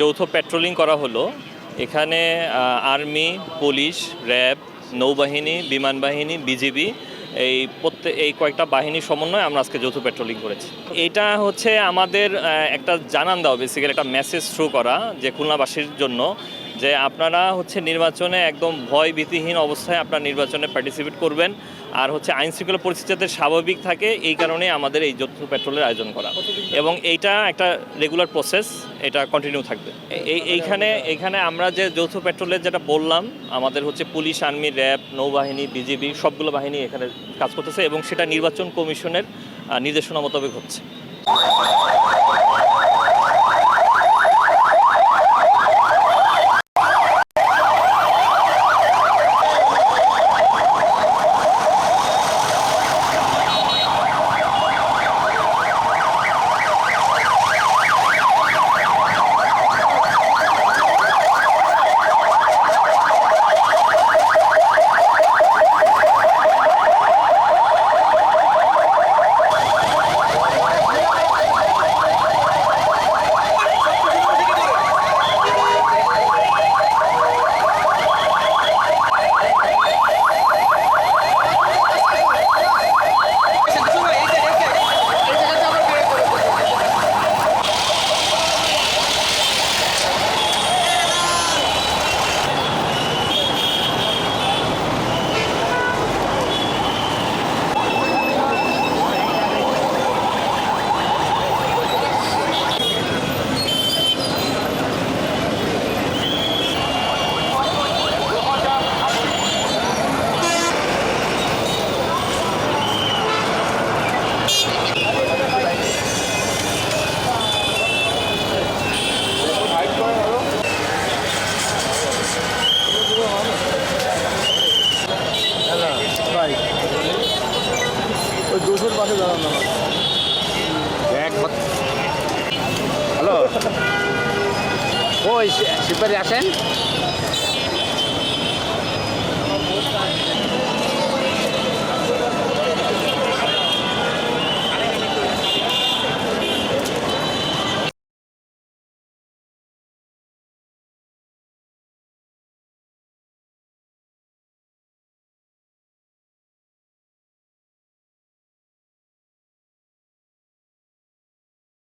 যৌথ পেট্রোলিং করা হলো। এখানে আর্মি, পুলিশ, র্যাব, নৌবাহিনী, বিমান বাহিনী, বিজিবি এই কয়েকটা বাহিনীর সমন্বয়ে আমরা আজকে যৌথ পেট্রোলিং করেছি। এটা হচ্ছে আমাদের একটা জানান দেওয়া, বেসিক্যালি একটা মেসেজ থ্রু করা যে খুলনাবাসীর জন্য যে আপনারা হচ্ছে নির্বাচনে একদম ভয় ভীতিহীন অবস্থায় আপনারা নির্বাচনে পার্টিসিপেট করবেন। আর হচ্ছে আইন শৃঙ্খলা পরিস্থিতি যাতে স্বাভাবিক থাকে এই কারণে আমাদের এই যৌথ পেট্রোলের আয়োজন করা, এবং এইটা একটা রেগুলার প্রসেস, এটা কন্টিনিউ থাকবে। এইখানে আমরা যে যৌথ পেট্রোলের যেটা বললাম, আমাদের হচ্ছে পুলিশ, আর্মি, র্যাব, নৌবাহিনী, বিজিবি সবগুলো বাহিনী এখানে কাজ করতেছে এবং সেটা নির্বাচন কমিশনের নির্দেশনা মোতাবেক হচ্ছে। হ্যালো, ওই শিববাড়ি আসেন।